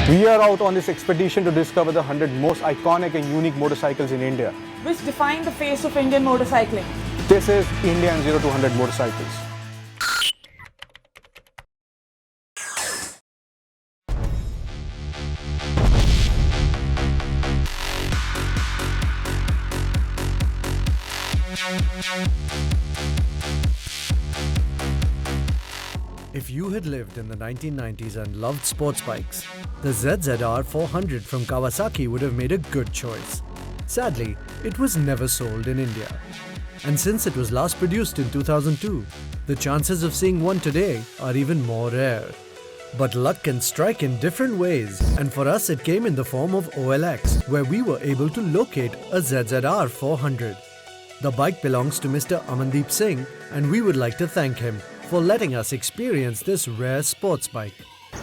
We are out on this expedition to discover the 100 most iconic and unique motorcycles in India, which define the face of Indian motorcycling. This is Indian 0 to 100 motorcycles. If you had lived in the 1990s and loved sports bikes, the ZZR400 from Kawasaki would have made a good choice. Sadly, it was never sold in India. And since it was last produced in 2002, the chances of seeing one today are even more rare. But luck can strike in different ways, and for us it came in the form of OLX, where we were able to locate a ZZR400. The bike belongs to Mr. Amandeep Singh, and we would like to thank him for letting us experience this rare sports bike.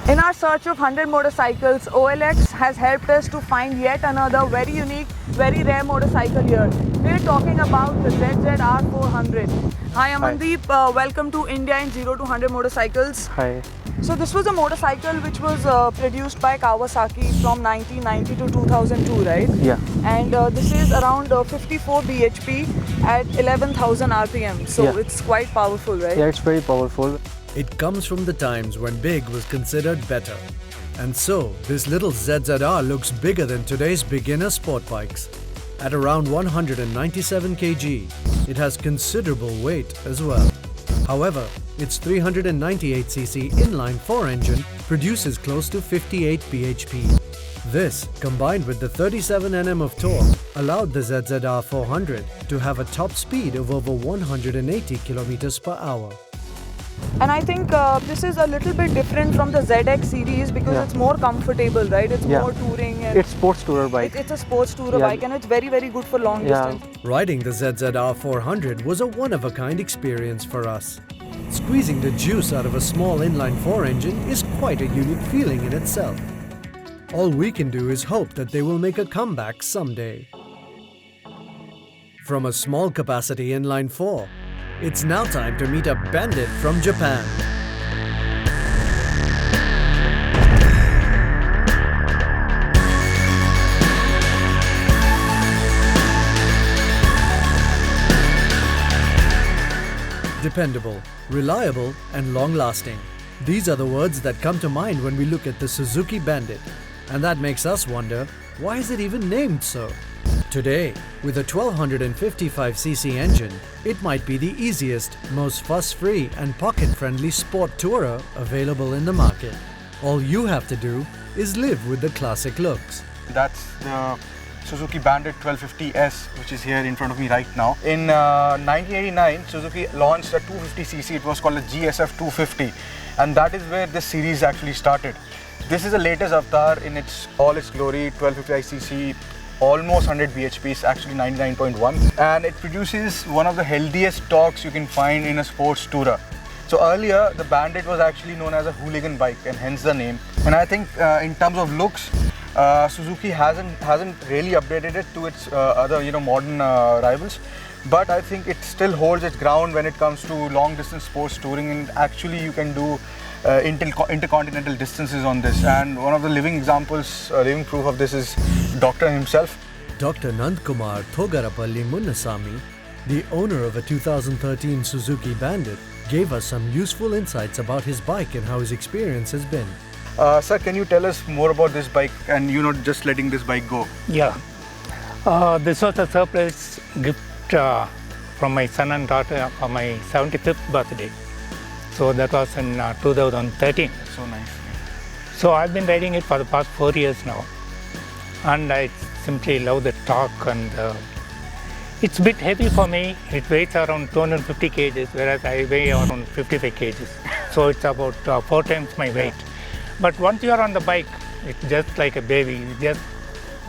In our search of 100 motorcycles, OLX has helped us to find yet another very unique, very rare motorcycle here. We're talking about the ZZR400. Hi Amandeep, welcome to India in 0 to 100 motorcycles. Hi. So this was a motorcycle which was produced by Kawasaki from 1990 to 2002, right? Yeah. And this is around 54 bhp at 11,000 rpm. So yeah. It's quite powerful, right? Yeah, it's very powerful. It comes from the times when big was considered better. And so, this little ZZR looks bigger than today's beginner sport bikes. At around 197 kg, it has considerable weight as well. However, its 398cc inline-4 engine produces close to 58 bhp. This, combined with the 37 Nm of torque, allowed the ZZR400 to have a top speed of over 180 km per hour. And I think this is a little bit different from the ZX series because it's more comfortable, right? It's more touring. And it's sports tourer bike. It's a sports tourer bike, and it's very, very good for long distance. Riding the ZZR400 was a one-of-a-kind experience for us. Squeezing the juice out of a small inline-4 engine is quite a unique feeling in itself. All we can do is hope that they will make a comeback someday. From a small capacity inline-4, it's now time to meet a bandit from Japan. Dependable, reliable, and long-lasting. These are the words that come to mind when we look at the Suzuki Bandit. And that makes us wonder, why is it even named so? Today, with a 1255cc engine, it might be the easiest, most fuss-free and pocket-friendly sport tourer available in the market. All you have to do is live with the classic looks. That's the Suzuki Bandit 1250S, which is here in front of me right now. In 1989, Suzuki launched a 250cc. It was called a GSF 250, and that is where this series actually started. This is the latest avatar in all its glory, 1250cc, almost 100 bhp, actually 99.1, and it produces one of the healthiest torques you can find in a sports tourer. So earlier, the Bandit was actually known as a hooligan bike, and hence the name. And I think in terms of looks, Suzuki hasn't really updated it to its other modern rivals, but I think it still holds its ground when it comes to long distance sports touring, and actually you can do intercontinental distances on this. And one of the living examples, living proof of this is Doctor himself. Dr. Nandkumar Thogarapalli Munnasamy, the owner of a 2013 Suzuki Bandit, gave us some useful insights about his bike and how his experience has been. Sir, can you tell us more about this bike and just letting this bike go? Yeah, this was a surprise gift from my son and daughter for my 75th birthday. So that was in 2013. So nice. So I've been riding it for the past 4 years now, and I simply love the torque, and it's a bit heavy for me. It weighs around 250 kgs, whereas I weigh around 55 kgs. So it's about 4 times my weight. But once you are on the bike, it's just like a baby.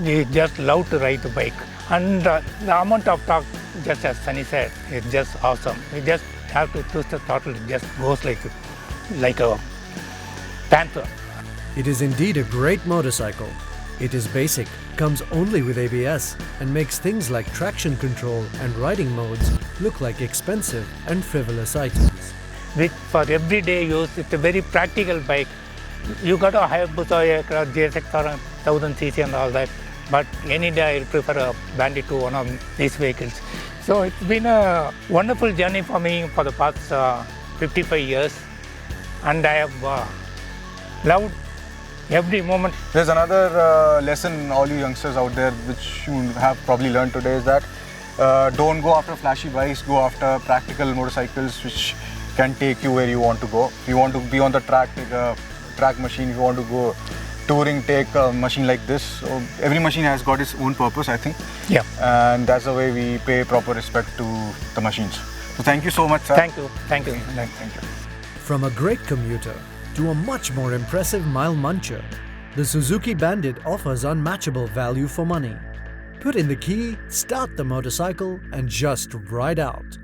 You just love to ride the bike. And the amount of torque, just as Sunny said, is just awesome. You just have to twist the throttle, it just goes like a panther. It is indeed a great motorcycle. It is basic, comes only with ABS, and makes things like traction control and riding modes look like expensive and frivolous items. Which for everyday use, it's a very practical bike. You got a Hayabsua GSX or 1000cc and all that, but any day I'll prefer a Bandit to one of these vehicles. So it's been a wonderful journey for me for the past 55 years, and I have loved every moment. There's another lesson all you youngsters out there which you have probably learned today is that don't go after flashy bikes, go after practical motorcycles which can take you where you want to go. If you want to be on the track, take a track machine. If you want to go touring, take a machine like this. So every machine has got its own purpose, I think. Yeah. And that's the way we pay proper respect to the machines. So thank you so much, sir. Thank you. Thank you. Thank you. From a great commuter to a much more impressive mile muncher, the Suzuki Bandit offers unmatchable value for money. Put in the key, start the motorcycle, and just ride out.